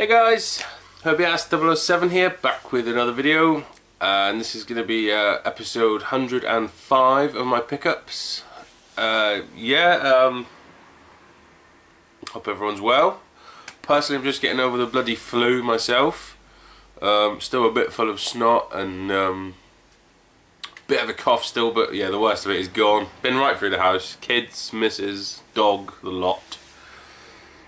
Hey guys, Herbyass007 here, back with another video, and this is going to be episode 105 of my pickups. Hope everyone's well. Personally, I'm just getting over the bloody flu myself. Still a bit full of snot and bit of a cough still, but yeah, the worst of it is gone. Been right through the house, kids, missus, dog, the lot.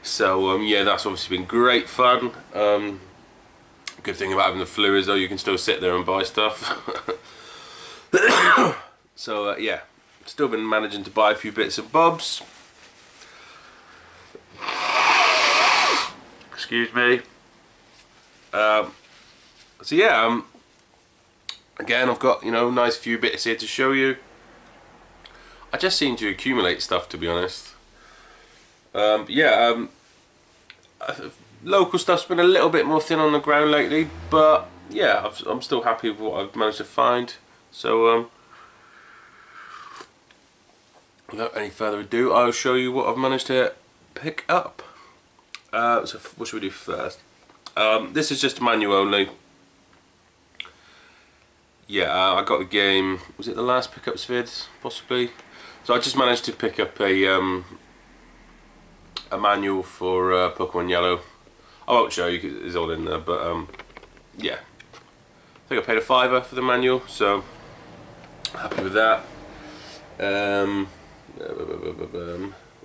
So yeah, that's obviously been great fun. Good thing about having the flu is though you can still sit there and buy stuff. So yeah, still been managing to buy a few bits and bobs. Excuse me. So yeah, again I've got, you know, nice few bits here to show you. I just seem to accumulate stuff, to be honest. Local stuff's been a little bit more thin on the ground lately, but yeah, I'm still happy with what I've managed to find. So without any further ado, I'll show you what I've managed to pick up. So what should we do first? This is just a manual only. Yeah, I got the game, was it the last pickups vid, possibly? So I just managed to pick up a manual for Pokemon Yellow. I won't show you because it's all in there, but yeah. I think I paid £5 for the manual, so happy with that. What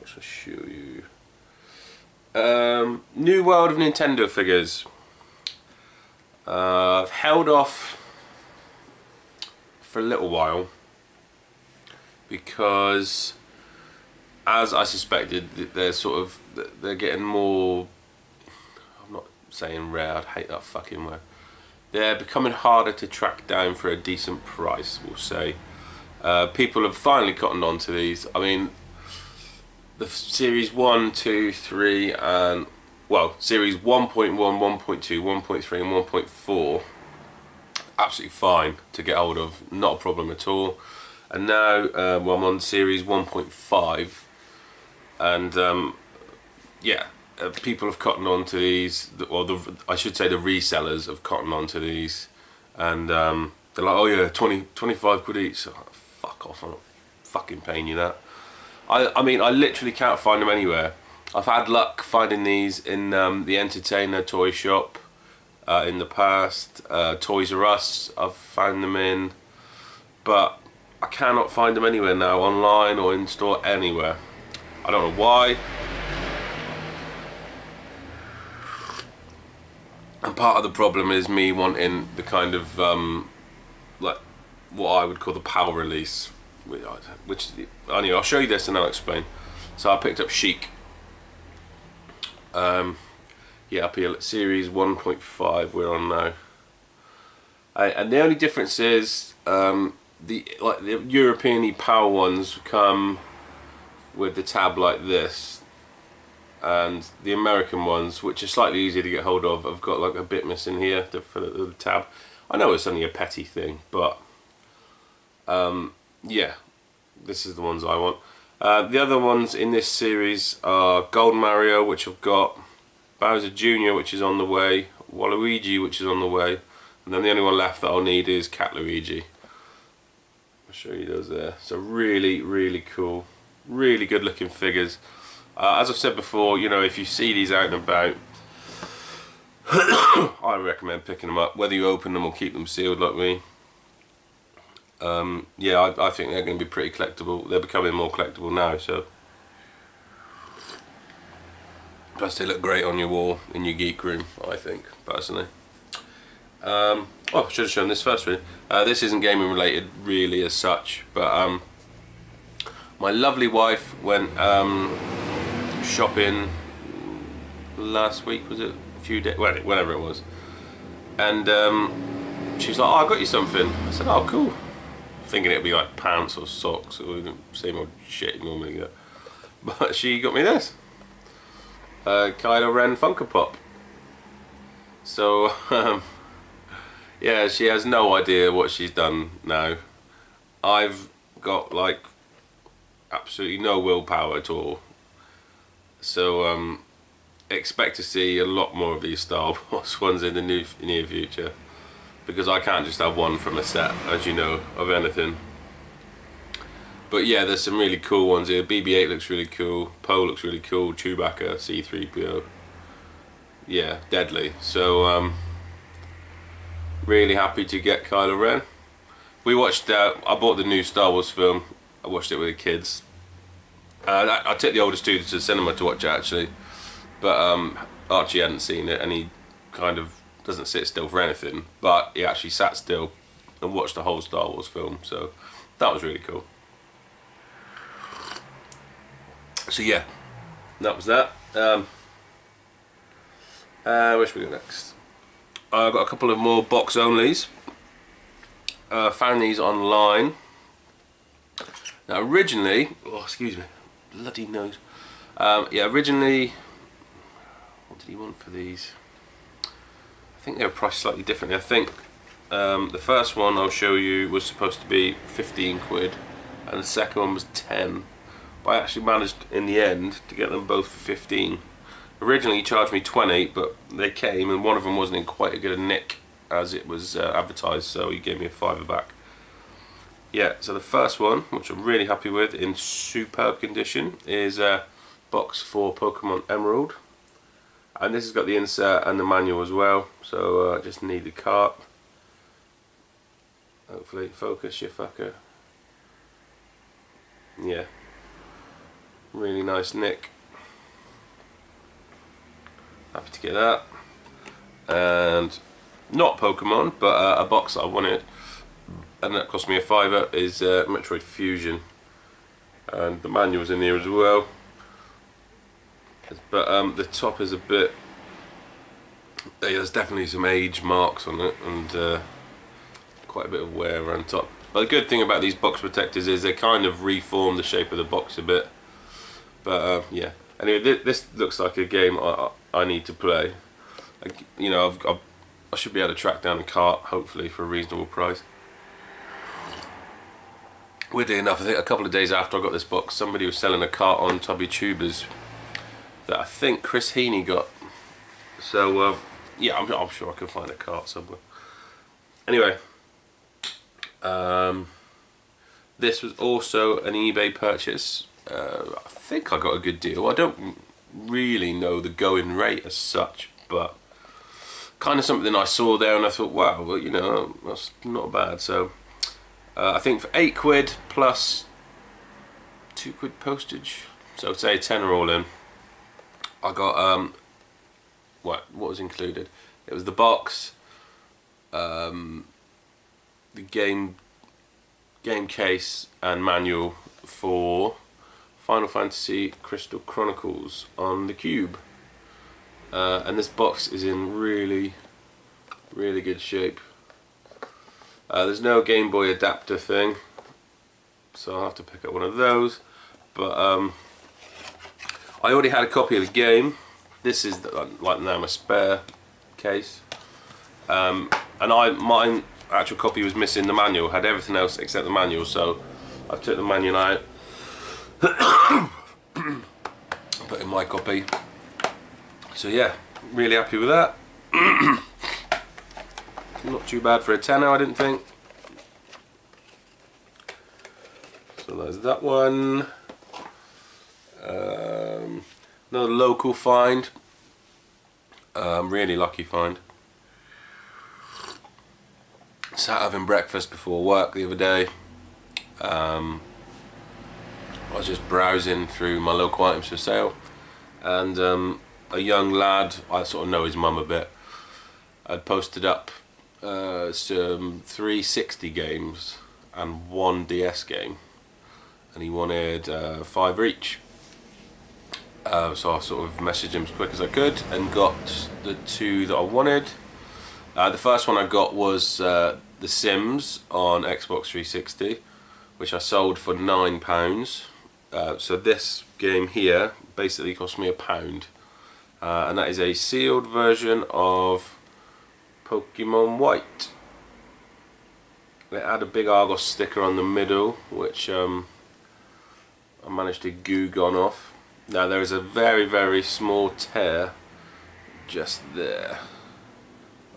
should I show you? New World of Nintendo figures. I've held off for a little while because, as I suspected, they're getting more, I'm not saying rare, I'd hate that fucking word. They're becoming harder to track down for a decent price, we'll say. People have finally gotten onto these. I mean, the series 1, 2, 3 and, well, series 1.1, 1.2, 1.3 and 1.4, absolutely fine to get hold of, not a problem at all. And now well, I'm on series 1.5. And yeah, people have cottoned on to these, or I should say the resellers have cottoned on to these, and they're like, oh yeah, 25 quid each. So, fuck off, I'm not fucking paying you that. I mean, I literally can't find them anywhere. I've had luck finding these in the Entertainer toy shop in the past, Toys R Us I've found them in, but I cannot find them anywhere now, online or in store, anywhere. I don't know why. And part of the problem is me wanting the kind of like what I would call the power release, which anyway, I'll show you this and I'll explain. So I picked up Sheik. Yeah, up here, series 1.5 we're on now. And the only difference is the European power ones come with the tab like this, and the American ones, which are slightly easier to get hold of, have got like a bit missing here for the tab. I know it's only a petty thing, but yeah, this is the ones I want. The other ones in this series are Gold Mario, which I've got, Bowser Jr., which is on the way, Waluigi, which is on the way, and then the only one left that I'll need is Cat Luigi. I'll show you those there. So really, really cool. Really good looking figures. As I've said before, you know, if you see these out and about, I recommend picking them up, whether you open them or keep them sealed like me. Yeah, I think they're going to be pretty collectible. They're becoming more collectible now, so. Plus they look great on your wall in your geek room, I think, personally. Oh, I should have shown this first really. This isn't gaming related really as such, but my lovely wife went shopping last week, was it? A few days, whenever it was. And she's like, oh, I got you something. I said, oh, cool. Thinking it'd be like pants or socks or the same old shit you normally get. But she got me this. Kylo Ren Funko Pop. So, yeah, she has no idea what she's done now. I've got like absolutely no willpower at all. So expect to see a lot more of these Star Wars ones in the near future, because I can't just have one from a set, as you know, of anything. But yeah, there's some really cool ones here. BB-8 looks really cool, Poe looks really cool, Chewbacca, C-3PO. Yeah, deadly. So really happy to get Kylo Ren. We watched, I bought the new Star Wars film, I watched it with the kids. I took the oldest two to the cinema to watch it actually, but Archie hadn't seen it and he kind of doesn't sit still for anything, but he actually sat still and watched the whole Star Wars film, so that was really cool. So yeah, that was that. Where should we go next? I've got a couple of more box onlys. Found these online. Now originally, oh excuse me, bloody nose. Yeah, originally, what did he want for these? I think they were priced slightly differently. I think the first one I'll show you was supposed to be 15 quid and the second one was 10. But I actually managed in the end to get them both for 15. Originally he charged me 20, but they came and one of them wasn't in quite as good a nick as it was advertised, so he gave me a £5 back. Yeah, so the first one, which I'm really happy with, in superb condition, is a box for Pokemon Emerald. And this has got the insert and the manual as well, so I just need the cart. Hopefully focus, you fucker. Yeah, really nice nick. Happy to get that. And not Pokemon, but a box that I wanted, and that cost me a £5, is Metroid Fusion, and the manual's in here as well. But the top is a bit, there's definitely some age marks on it, and quite a bit of wear around top. But the good thing about these box protectors is they kind of reform the shape of the box a bit. But yeah, anyway, this looks like a game I need to play. You know, I should be able to track down a cart, hopefully, for a reasonable price. Weirdly enough, I think a couple of days after I got this box, somebody was selling a cart on Tubby Tubers that I think Chris Heaney got. So yeah, I'm sure I can find a cart somewhere. Anyway, this was also an eBay purchase. I think I got a good deal. I don't really know the going rate as such, but kind of something I saw there and I thought, wow, well, you know, that's not bad. So I think for 8 quid plus 2 quid postage, so say 10 all in, I got what was included? It was the box, the game case and manual for Final Fantasy Crystal Chronicles on the Cube. And this box is in really good shape. There's no Game Boy adapter thing, so I'll have to pick up one of those. But I already had a copy of the game. This is like now my spare case, and my actual copy was missing the manual. Had everything else except the manual, so I took the manual out, put in my copy. So yeah, really happy with that. Not too bad for a tenner, I didn't think. So there's that one. Another local find. Really lucky find. Sat having breakfast before work the other day. I was just browsing through my local items for sale, and a young lad, I sort of know his mum a bit, had posted up some 360 games and 1 DS game, and he wanted 5 each. So I sort of messaged him as quick as I could and got the 2 that I wanted. The first one I got was The Sims on Xbox 360, which I sold for £9. So this game here basically cost me £1. And that is a sealed version of Pokemon White. It had a big Argos sticker on the middle, which I managed to goo gone off. Now there is a very small tear just there.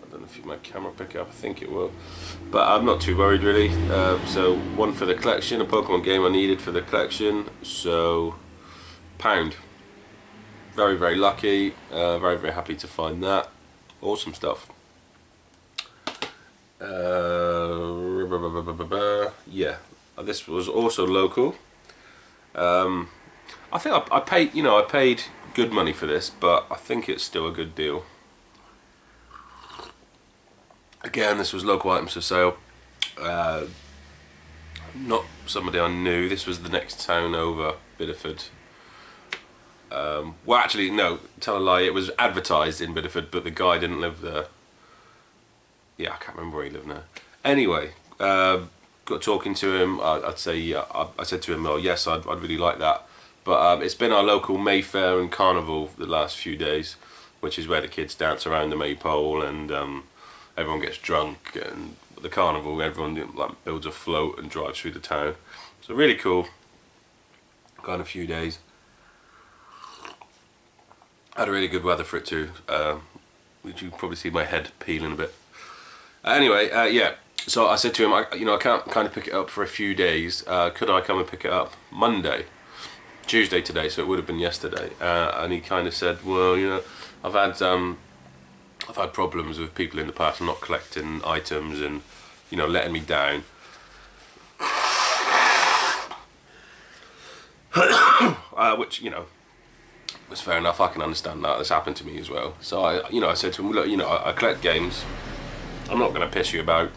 I don't know if my camera will pick it up, I think it will. But I'm not too worried really. So one for the collection, a Pokemon game I needed for the collection. So £1. Very, very lucky. Very, very happy to find that. Awesome stuff. Yeah, this was also local. I think I paid, you know, I paid good money for this, but I think it's still a good deal. Again, this was local items for sale. Not somebody I knew. This was the next town over, Bideford. Well, actually, no, tell a lie. It was advertised in Bideford, but the guy didn't live there. Yeah, I can't remember where he lived now. Anyway, got talking to him. I'd say, yeah, I said to him, oh yes, I'd really like that. But it's been our local Mayfair and Carnival the last few days, which is where the kids dance around the maypole and everyone gets drunk. And the carnival, everyone like builds a float and drives through the town. So really cool. Gone a few days. Had a really good weather for it too. Which you can probably see my head peeling a bit. Anyway, yeah. So I said to him, I can't kind of pick it up for a few days. Could I come and pick it up Monday? Tuesday today, so it would have been yesterday. And he kind of said, well, you know, I've had problems with people in the past not collecting items and, you know, letting me down. Which, you know, was fair enough. I can understand that. This happened to me as well. So I said to him, look, you know, I collect games. I'm not going to piss you about.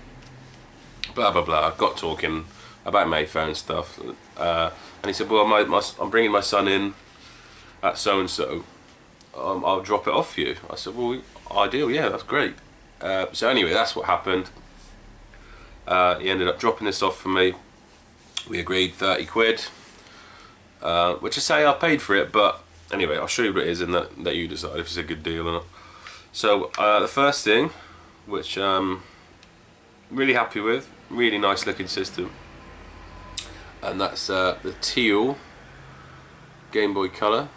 Blah blah blah. Got talking about Mayfair and stuff, and he said, well, I'm bringing my son in at so and so. I'll drop it off for you. I said, well, ideal, yeah, that's great. So anyway, that's what happened. He ended up dropping this off for me. We agreed 30 quid, which I say I paid for it, but anyway, I'll show you what it is and that you decide if it's a good deal or not. So the first thing, which really happy with, really nice looking system, and that's the teal Game Boy Color.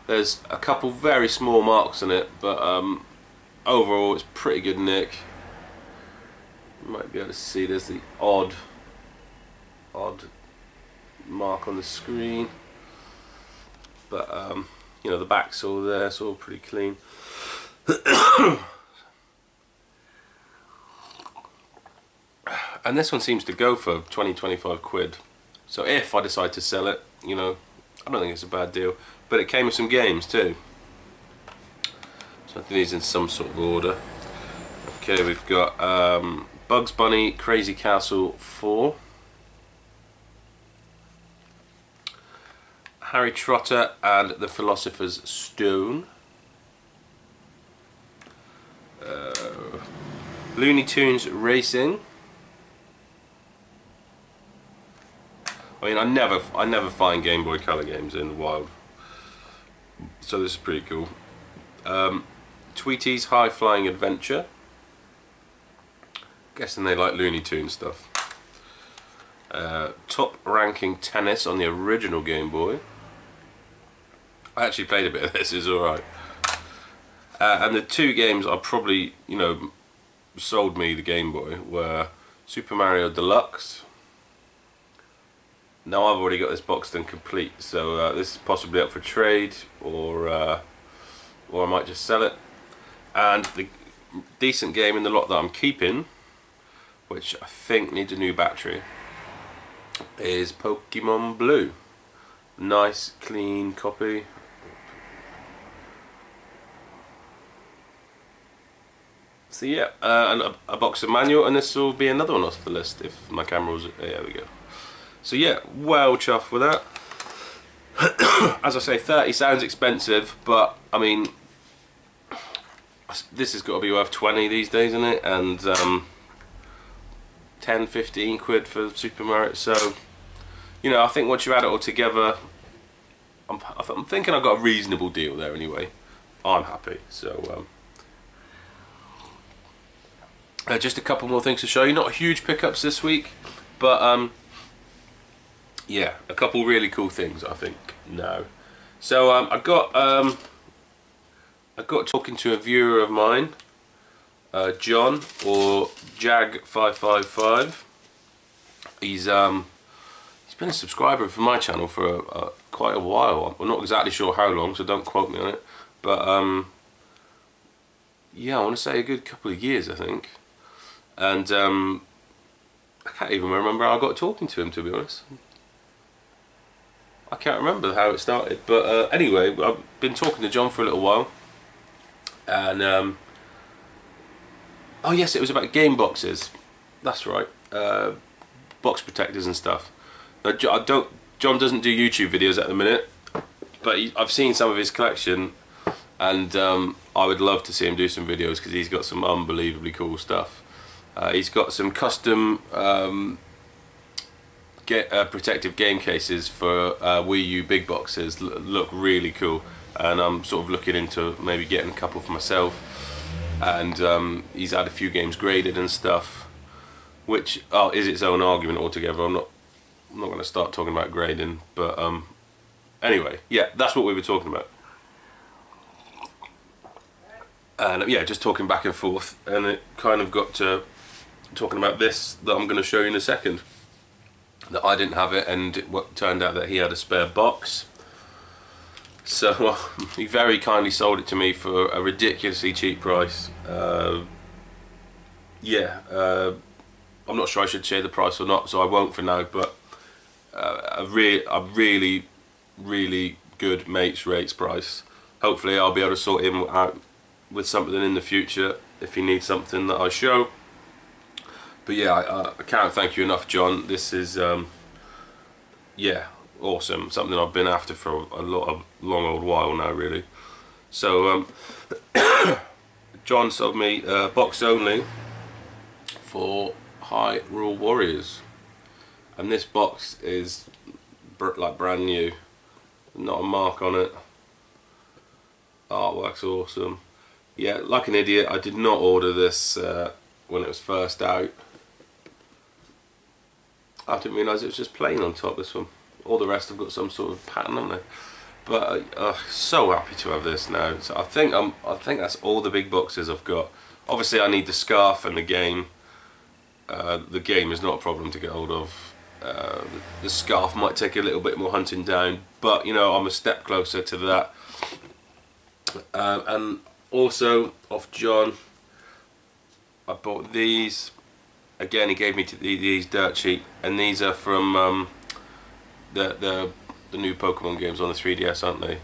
There's a couple very small marks on it, but overall it's pretty good nick. You might be able to see there's the odd mark on the screen, but you know, the back's all there, it's all pretty clean. And this one seems to go for 20-25 quid. So if I decide to sell it, you know, I don't think it's a bad deal. But it came with some games too. So I think these in some sort of order. Okay, we've got Bugs Bunny Crazy Castle 4. Harry Trotter and the Philosopher's Stone. Looney Tunes Racing. I mean, I never find Game Boy Color games in the wild, so this is pretty cool. Tweety's High Flying Adventure. Guessing they like Looney Tunes stuff. Top Ranking Tennis on the original Game Boy. I actually played a bit of this, it's alright. And the two games I probably, you know, sold me the Game Boy were Super Mario Deluxe. Now I've already got this boxed and complete, so this is possibly up for trade, or I might just sell it. And the decent game in the lot that I'm keeping, which I think needs a new battery, is Pokemon Blue. Nice, clean copy. So yeah, and a box of manual, and this will be another one off the list if my camera was. There we go. So yeah, well chuffed with that. As I say, 30 sounds expensive, but I mean, this has got to be worth 20 these days, isn't it? And 10, 15 quid for Super Mario. So, you know, I think once you add it all together, I'm thinking I've got a reasonable deal there anyway. I'm happy. So just a couple more things to show you. Not huge pickups this week, but yeah, a couple really cool things I think now. So I've got a I got talking to a viewer of mine, John, or Jag555. He's been a subscriber for my channel for quite a while. I'm not exactly sure how long, so don't quote me on it. But yeah, I want to say a good couple of years, I think. And I can't even remember how I got talking to him, to be honest. I can't remember how it started. But anyway, I've been talking to John for a little while. And oh yes, it was about game boxes. That's right. Box protectors and stuff. Now, John doesn't do YouTube videos at the minute, but I've seen some of his collection, and I would love to see him do some videos because he's got some unbelievably cool stuff. He's got some custom protective game cases for Wii U big boxes. Look really cool, and I'm sort of looking into maybe getting a couple for myself. And he's had a few games graded and stuff, which is its own argument altogether. I'm not going to start talking about grading, but anyway, yeah, that's what we were talking about. And yeah, just talking back and forth, and it kind of got to talking about this that I'm going to show you in a second. That I didn't have it, and it turned out that he had a spare box. So he very kindly sold it to me for a ridiculously cheap price. Yeah, I'm not sure I should share the price or not, so I won't for now. But a really good mates rates price. Hopefully, I'll be able to sort him out with something in the future if he needs something that I show. But yeah, I can't thank you enough, John. This is yeah, awesome. Something I've been after for a long old while now, really. So John sold me box only for Hyrule Warriors, and this box is like brand new, not a mark on it. Artwork's awesome. Yeah, like an idiot, I did not order this when it was first out. I didn't realise it was just plain on top, this one. All the rest have got some sort of pattern on there. But so happy to have this now. So I think that's all the big boxes I've got. Obviously I need the scarf and the game. The game is not a problem to get hold of. The scarf might take a little bit more hunting down, but you know, I'm a step closer to that. And also off John, I bought these. Again, he gave me these dirt cheap, and these are from the new Pokemon games on the 3DS, aren't they?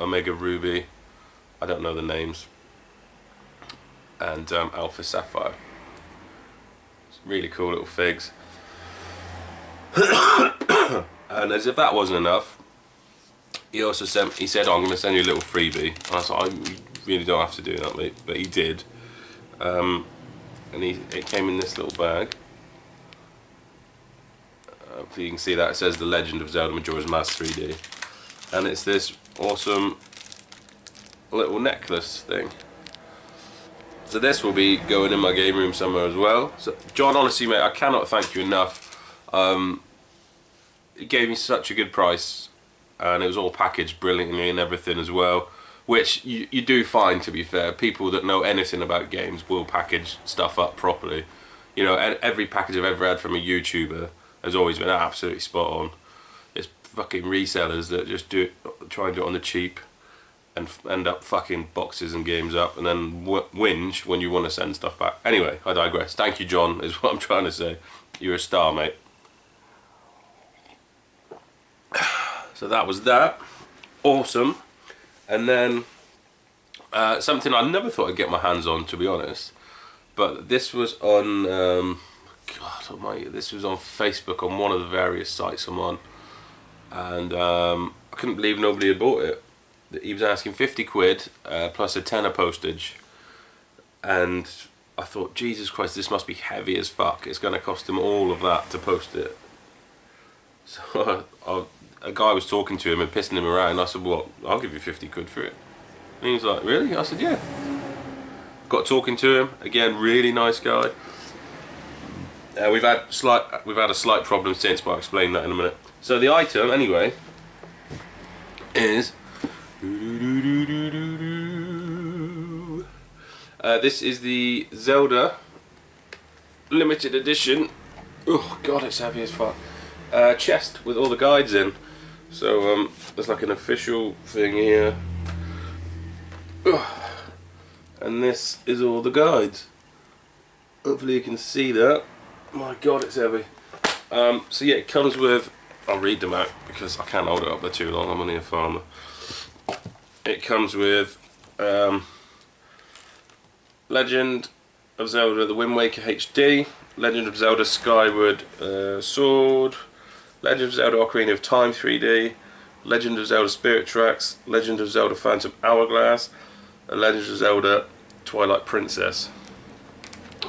Omega Ruby, I don't know the names, and Alpha Sapphire. It's really cool little figs. And as if that wasn't enough, he also said, oh, I'm going to send you a little freebie. And I was like, I really don't have to do that, mate, but he did. And it came in this little bag. Hopefully you can see that. It says The Legend of Zelda Majora's Mask 3D. And it's this awesome little necklace thing. So this will be going in my game room somewhere as well. So John, honestly mate, I cannot thank you enough. It gave me such a good price, and it was all packaged brilliantly and everything as well. Which you do find, to be fair, people that know anything about games will package stuff up properly. You know, every package I've ever had from a YouTuber has always been absolutely spot on. It's fucking resellers that just try and do it on the cheap and end up fucking boxes and games up, and then whinge when you want to send stuff back. Anyway, I digress. Thank you, John, is what I'm trying to say. You're a star, mate. So that was that. Awesome. And then something I never thought I'd get my hands on, to be honest, but this was on God almighty, this was on Facebook on one of the various sites I'm on, and I couldn't believe nobody had bought it. He was asking 50 quid plus a tenner postage, and I thought, Jesus Christ, this must be heavy as fuck. It's going to cost him all of that to post it. So a guy was talking to him and pissing him around. I said, well, I'll give you 50 quid for it. And he was like, really? I said, yeah. Got talking to him again, really nice guy. We've had a slight problem since, but I'll explain that in a minute. So the item, anyway, is This is the Zelda limited edition. Oh god, it's heavy as fuck. Chest with all the guides in. So there's like an official thing here. And this is all the guides. Hopefully you can see that. My god, it's heavy. So yeah, it comes with, I'll read them out because I can't hold it up there too long, I'm only a farmer. It comes with Legend of Zelda The Wind Waker HD, Legend of Zelda Skyward Sword, Legend of Zelda Ocarina of Time 3D, Legend of Zelda Spirit Tracks, Legend of Zelda Phantom Hourglass, and Legend of Zelda Twilight Princess.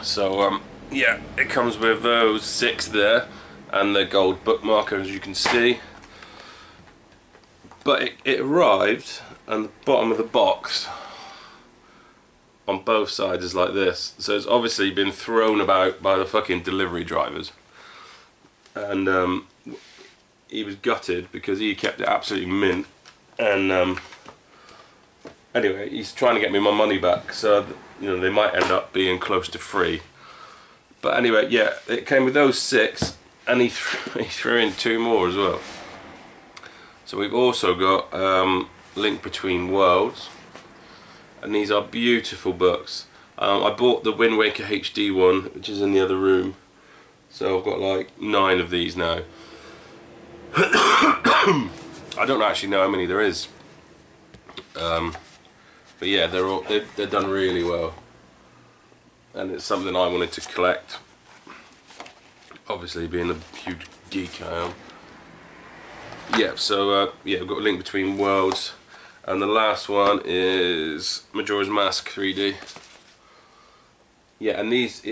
So yeah, it comes with those 6 there, and the gold bookmarker, as you can see. But it arrived, and the bottom of the box on both sides is like this. So it's obviously been thrown about by the fucking delivery drivers. And he was gutted because he kept it absolutely mint. And anyway, he's trying to get me my money back, so you know, they might end up being close to free. But anyway, yeah, it came with those 6, and he threw in 2 more as well. So we've also got Link Between Worlds, and these are beautiful books. I bought the Wind Waker HD one, which is in the other room. So I've got like 9 of these now. I don't actually know how many there is. But yeah, they're done really well. And it's something I wanted to collect. Obviously, being a huge geek I am. Yeah, so yeah, we've got Link Between Worlds, and the last one is Majora's Mask 3D. Yeah, and these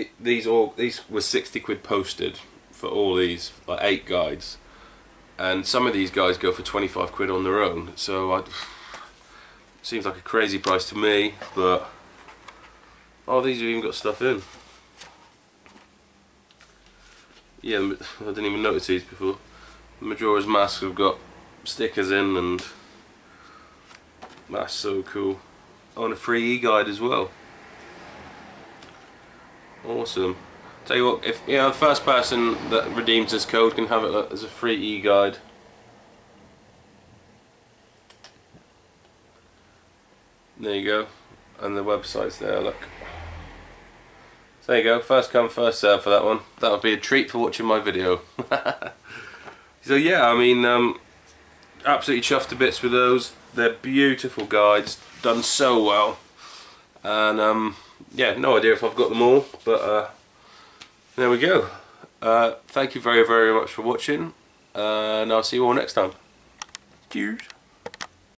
were 60 quid posted for all these, like 8 guides, and some of these guides go for 25 quid on their own. So seems like a crazy price to me, but oh, these have even got stuff in. Yeah, I didn't even notice these before. Majora's Mask have got stickers in, and that's so cool. Oh, and a free e-guide as well. Awesome. Tell you what, if you know, the first person that redeems this code can have it as a free e-guide. There you go, and the website's there. Look. So there you go. First come, first serve for that one. That would be a treat for watching my video. So yeah, I mean, absolutely chuffed to bits with those. They're beautiful guides, done so well. And yeah, no idea if I've got them all, but there we go. Thank you very, very much for watching, and I'll see you all next time. Cheers.